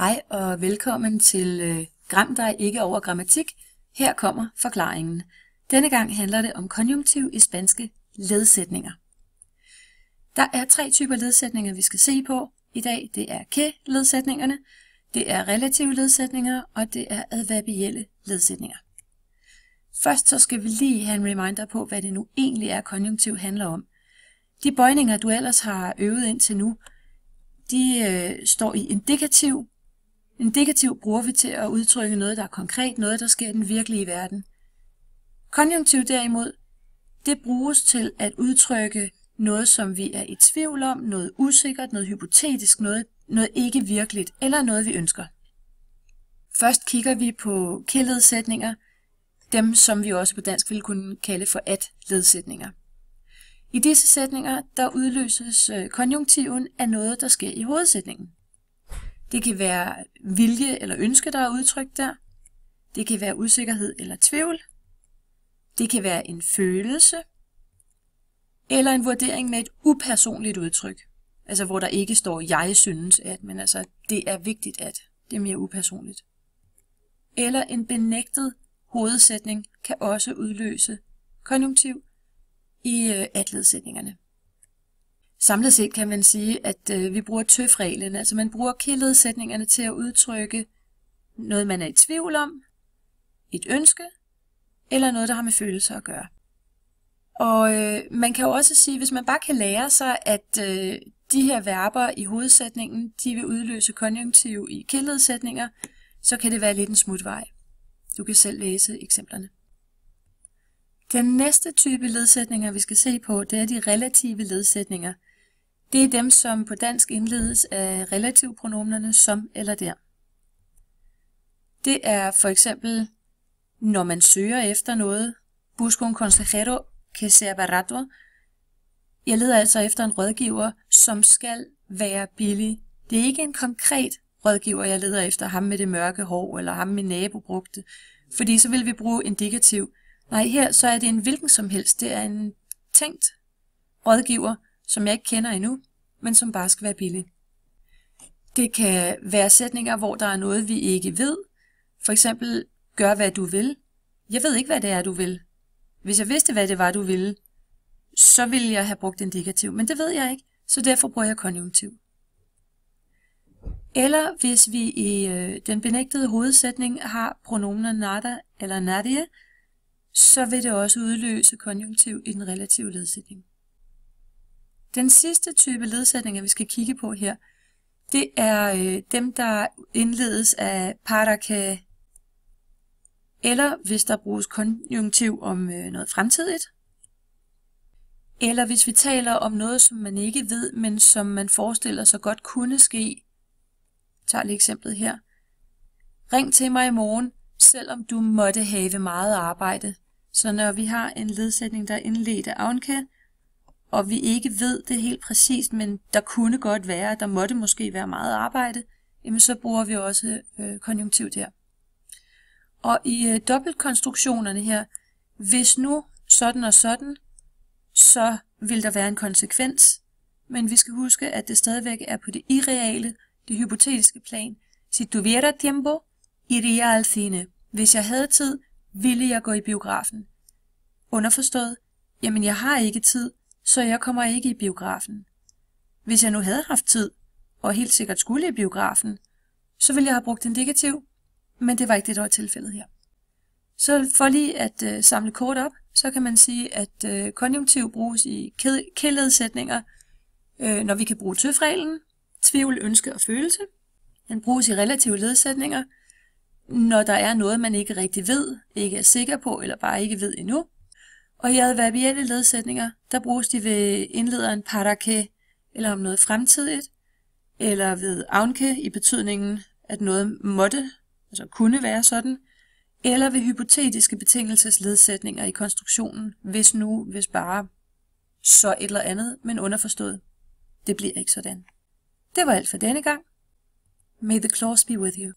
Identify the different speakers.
Speaker 1: Hej og velkommen til Gram dig ikke over grammatik. Her kommer forklaringen. Denne gang handler det om konjunktiv i spanske ledsætninger. Der er 3 typer ledsætninger, vi skal se på i dag. Det er que-ledsætningerne, det er relative ledsætninger, og det er adverbielle ledsætninger. Først så skal vi lige have en reminder på, hvad det nu egentlig er, konjunktiv handler om. De bøjninger, du ellers har øvet indtil nu, de står i indikativ. Indikativ bruger vi til at udtrykke noget, der er konkret, noget, der sker i den virkelige verden. Konjunktiv derimod, det bruges til at udtrykke noget, som vi er i tvivl om, noget usikkert, noget hypotetisk, noget ikke virkeligt, eller noget, vi ønsker. Først kigger vi på que-ledsætninger, dem som vi også på dansk vil kunne kalde for at-ledsætninger. I disse sætninger, der udløses konjunktiven af noget, der sker i hovedsætningen. Det kan være vilje eller ønske, der er udtrykt der. Det kan være usikkerhed eller tvivl. Det kan være en følelse. Eller en vurdering med et upersonligt udtryk. Altså hvor der ikke står, jeg synes at, men altså det er vigtigt at. Det er mere upersonligt. Eller en benægtet hovedsætning kan også udløse konjunktiv i at-ledsætningerne. Samlet set kan man sige, at vi bruger tøf-reglen, altså man bruger que-ledsætningerne til at udtrykke noget, man er i tvivl om, et ønske, eller noget, der har med følelser at gøre. Og man kan jo også sige, hvis man bare kan lære sig, at de her verber i hovedsætningen, de vil udløse konjunktiv i que-ledsætninger, så kan det være lidt en smutvej. Du kan selv læse eksemplerne. Den næste type ledsætninger, vi skal se på, det er de relative ledsætninger. Det er dem, som på dansk indledes af relativpronomnerne som eller der. Det er for eksempel, når man søger efter noget. Busco un consejero que sea barato. Jeg leder altså efter en rådgiver, som skal være billig. Det er ikke en konkret rådgiver, jeg leder efter, ham med det mørke hår, eller ham min nabo brugte. Fordi så vil vi bruge indikativ. Nej, her så er det en hvilken som helst. Det er en tænkt rådgiver, som jeg ikke kender endnu, men som bare skal være billig. Det kan være sætninger, hvor der er noget, vi ikke ved. For eksempel, gør hvad du vil. Jeg ved ikke, hvad det er, du vil. Hvis jeg vidste, hvad det var, du ville, så ville jeg have brugt indikativ, men det ved jeg ikke, så derfor bruger jeg konjunktiv. Eller hvis vi i den benægtede hovedsætning har pronomner nada eller nadie, så vil det også udløse konjunktiv i den relative ledsætning. Den sidste type ledsætninger, vi skal kigge på her, det er dem, der indledes af para que, eller hvis der bruges konjunktiv om noget fremtidigt, eller hvis vi taler om noget, som man ikke ved, men som man forestiller sig godt kunne ske. Jeg tager lige eksemplet her. Ring til mig i morgen, selvom du måtte have meget arbejde. Så når vi har en ledsætning, der er indledt af aunque, og vi ikke ved det helt præcist, men der kunne godt være, at der måtte måske være meget arbejde, jamen så bruger vi også konjunktiv der. Og i dobbeltkonstruktionerne her, hvis nu sådan og sådan, så vil der være en konsekvens, men vi skal huske, at det stadigvæk er på det irreale, det hypotetiske plan. Si tuviera tiempo, iría al cine. Hvis jeg havde tid, ville jeg gå i biografen. Underforstået, jamen jeg har ikke tid, så jeg kommer ikke i biografen. Hvis jeg nu havde haft tid, og helt sikkert skulle i biografen, så ville jeg have brugt indikativ, men det var ikke det, der var tilfældet her. Så for lige at samle kort op, så kan man sige, at konjunktiv bruges i que-ledsætninger, når vi kan bruge tøf-reglen, tvivl, ønske og følelse. Den bruges i relative ledsætninger, når der er noget, man ikke rigtig ved, ikke er sikker på, eller bare ikke ved endnu. Og i adverbielle ledsætninger, der bruges de ved indlederen para que, eller om noget fremtidigt, eller ved aunque i betydningen, at noget måtte, altså kunne være sådan, eller ved hypotetiske betingelsesledsætninger i konstruktionen, hvis nu, hvis bare, så et eller andet, men underforstået. Det bliver ikke sådan. Det var alt for denne gang. May the claws be with you.